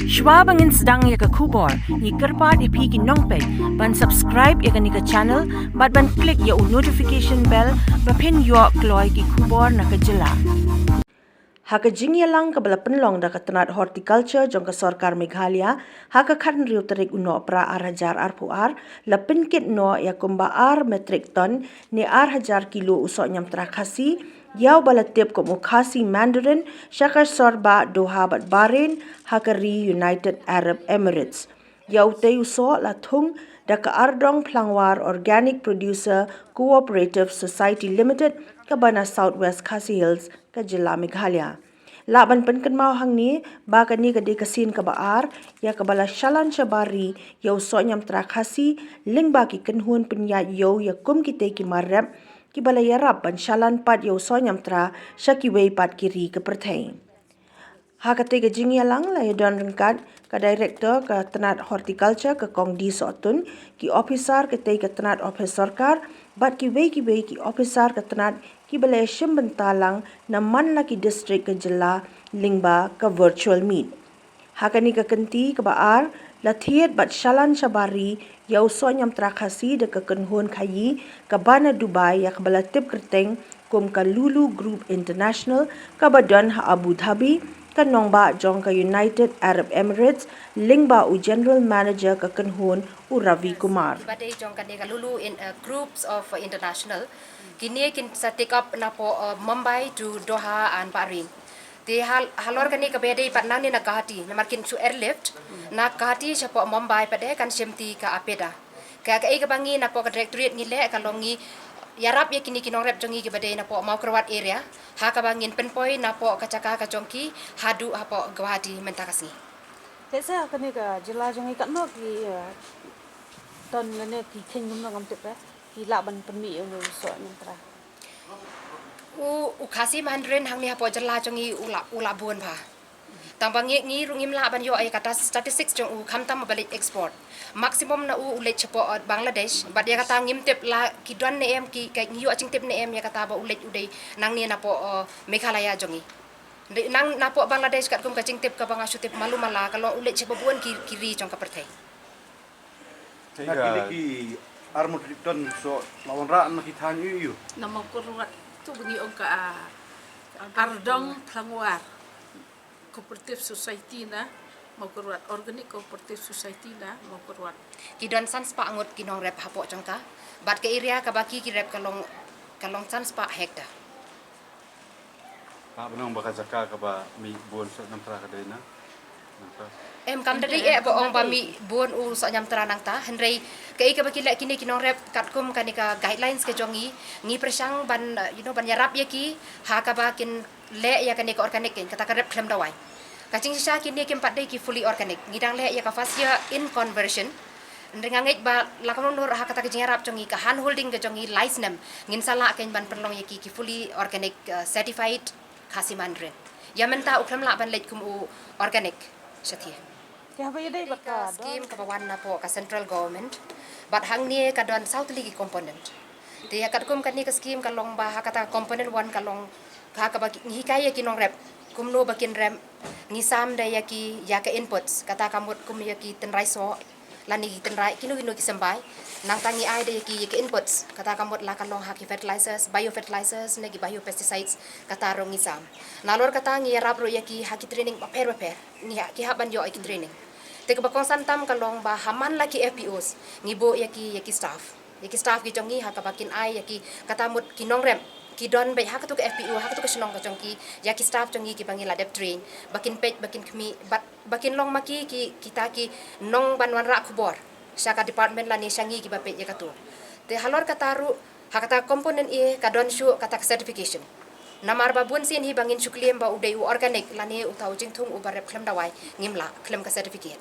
Schwabangin sedang ya ke kubor, ni kerpat ipi ki nongpek, ban subscribe ya ke ni ke channel, ban klik ya notification bell, pen yo kloy ki kubor na ke jela. Haka jingya lang ka bala penlong da katanat horticulture jong ka sarkar Meghalaya, haka kan riu terik uno pra ar puar, la penkit no ya kumba metrik ton ni hajar kilo usok nyam trakasi, yau bala tip ko mukhasi Mandarin, syakar sorba Doha bat Bahrain, haka ri United Arab Emirates. Yau te usok la thung da ka ardong plangwar Organic Producer Cooperative Society Limited ka bana Southwest Khasi Hills ka jila Meghalaya. Laban penken mau hang ni ba ka ni ka de kasin ka baar ya ka bala shalan shabari ya usok nyam trakasi ling ba ki kenhun penya yo ya kum ki te ki marap ki bala yarap ban shalan pat ya usok nyam tra shaki wei pat kiri ke perthai. Hakate ke jingya lang la don rengkat ka director ka tenat horticulture ka kongdi sotun ki officer ke te ka tenat office sarkar bat ki wei ki officer ka tenat ki bala shim bentalang na man la ki district ka jilla lingba ka virtual meet. Hakani ka kenti ka baar la thiet bat shalan shabari ya uso nyam trakasi de ka kenhun khayi ka bana Dubai ya ka bala tip kerteng kum ka Lulu Group International ka badan ha Abu Dhabi ka nongba jong ka United Arab Emirates lingba u General Manager ka kenhun u Ravi Kumar. Badai jong kan ka Lulu in groups of international kini kin sa take up na po Mumbai to Doha and Bahrain. Di halor kani ka bedai pat nang ni na kahati na markin su airlift na kahati sa po Mumbai padai kan semti ka apeda. Ka ka bangi na po ka directorate ngile ka longi yarap ya kini kinong rep jongi ki badai na po mau kerwat area ha ka bangin penpoi na po kacaka ka jongki hadu ha po Guwahati mentakasi. Saya akan ni ka jela jongi kat no ki ton lene ki kengum ngam tep ki laban penmi yo so nentra. U khasi Mandarin hang ni ha po jela jongi ula buon pa. Tambangi ngi rungim la ban yo ay kata statistics jong u kamtam balik export. Maximum na u ulet chapo Bangladesh bad ya kata ngim tep la ki don ne em ki kay ngi yo aching tep ne em ya kata ba ulet udai nang ni na po Meghalaya jongi. Nang na po Bangladesh kat kum kaching tep ka banga tep malu mala kalau ulet chapo buon kiri jong ka perthai. Nakili ki armut ton so lawan ra na kithan yu. Nama kurut tu bunyi ka ardong plangwar cooperative society na mau kurut organic cooperative society na mau kurut. Ki don sans pa angot kinong rep hapo jongka bat ke area ka baki ki rep kalong sans pa hekta. Pa benong baka jaka ka ba mi bon so nam tra ka dai na. Em kam dari bo ong ba mi bon u so nyam tranang ta henrei ke ka baki lek kini kinong rep kat kum kanika guidelines ke jongi ngi presang ban ban yarap ya ki ha ka ba kin le ya kanika organic kin kata ka rep klem dawai. Kacing sisa kini kim padai ki fully organic ngidang le ya ka fasia in conversion ndengangit ba lakon nur ha kata kajing arab jongi ka hand holding ke jongi license ngin sala ken ban perlong ya ki fully organic certified khasi Mandarin ya menta uklam la ban lek kum u organic sathia. Ya ba yedai baka Scheme ka bawan na po ka central government but hang ni ka don south ligi component ti kat kum kan ni ka scheme ka long ba ha kata component 1 ka long ka ba hikaya kinong rep kumno bakin rem ngisam da yaki ya ka inputs kata kamut kum yaki tenrai so lani tenrai kinu ki sembai nang tangi ai da yaki inputs kata kamut la kalong haki fertilizers biofertilizers negi biopesticides kata rong ngisam nalor kata ngi rap ro yaki haki training paper ni ki haban yo yaki training te ka bakong santam kalong ba haman laki FPOs ngibo yaki staff ki jongi ha ka bakin ai yaki kata mut kinong rem ki don bai ha ka to ka FPO ha ka to ka sinong ka jongki yaki staff jongi ki bangila dep train bakin pet bakin kmi bakin long maki ki kita ki nong banwan ra khubor saka department la ni shangi ki bapet ya ka to te halor kataru ha kata komponen e ka don shu kata certification namar babun sin hi bangin shukliem ba udai organic lani utau jingthung ubarep klem dawai ngimla klem ka certificate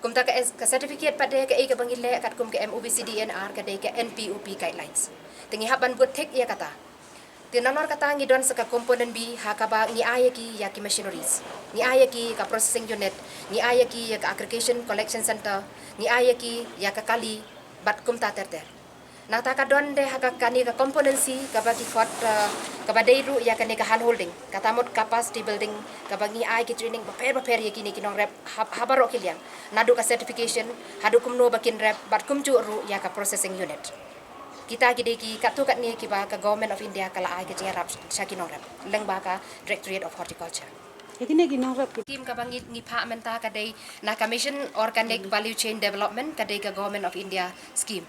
kum ta ka certificate pade ka ka bangile kat kum ka MOVCDNR ka dai ka NPOP guidelines tingi haban buat tek ya kata tinanor kata ngi don saka component B ha ka ba ngi ayaki ya ki machineries ngi ayaki ka processing unit ngi ayaki ya ka aggregation collection center ngi ayaki ya ka kali bat kum ta terter Nata kadon de haka kani ka komponensi ka bagi kot ka badairu ya kani ka hand holding katamot capacity building ka bagi ai ki training baper ya kini kinong rep habaro kiliang nadu ka certification hadu kumno bakin rep bat kumju ru ya ka processing unit kita gide ki katu kat ni ki ba ka government of India kala ai ki rap shakinong rep leng ba ka Directorate of Horticulture Team kabangi ni Pak Menta kadai na Commission Organic Value Chain Development kadai ka Government of India scheme.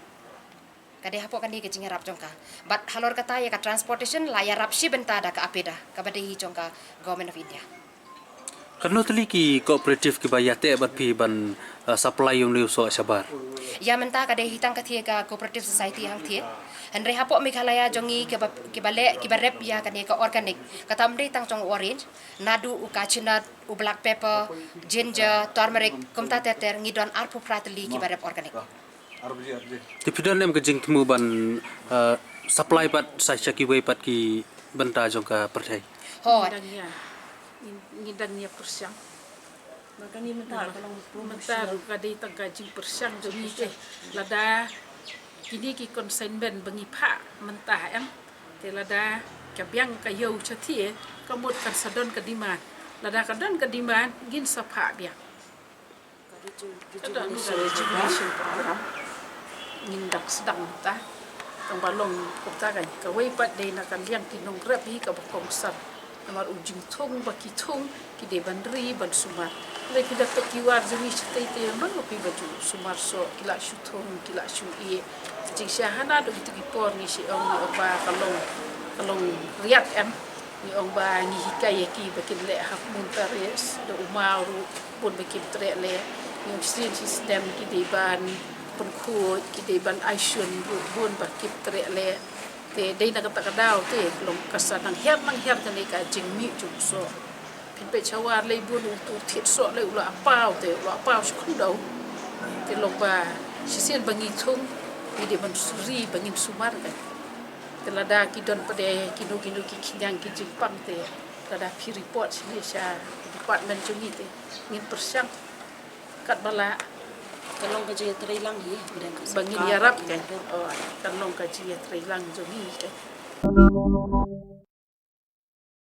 Kadai hapo kani ke rap jongka. But halor kata ya ka transportation la ya rap shi benta da ka apeda ka badai hi jongka Government of India. Karena tali ki kooperatif ki bayate bat pi ban supply yung liu so sabar. Ya menta kadai hitang ka thie ka cooperative society hang thie. Henry hapo Meghalaya jongi ke bale ki barep ya kani ka organic. Katam dei tang jong orange, nadu u kachinat, u black pepper, ginger, turmeric, kumta teter ngidon arpu prateli ki barep organic. Tipidan em kejing temu ban supply pat sai ki way pat ki benta jong ka percay. Ho, ngidangnya persiang. Makanya mentar kadai tanggajing persiang jongi ke lada kini ki konsignment bangi pak mentah em te lada kabyang kayo chatie kamut kan sadon kadiman lada kadon kadiman gin sapa biang kadon rejuvenation program nindak sedang ta tang balong kopta kan kawai pat dei na kan liang kinong rap hi ka bokong sat namar ujing thong baki thong ki de bandri ban sumar le ki dak kiwar jumi chtai te man pi baju sumar so kila shu thong kila shu e jing syahana do gitu ki por ni si ong oba kalong riat em ni ong ba ni hikai ki bakin le hak muntares do umaru pun bakin tre le ni system ki de ban pun khu ki de ban aisyun bun bakin tre le te dei na kata kadau te long kasanang her kan ka jing mi ju so pin pe chawar le bun tu thit so le ula apau te ula apau skun dau te long ba sisen bangi thung di ban suri bangin sumar kan telada ki don pade kinu ki kinyang ki jipang te tada pi report ni sha department jungi te ngin persyang kat bala Kalong ka jaya trailang hi bangin yarap kan oh kalong ka jia trailang jungi kan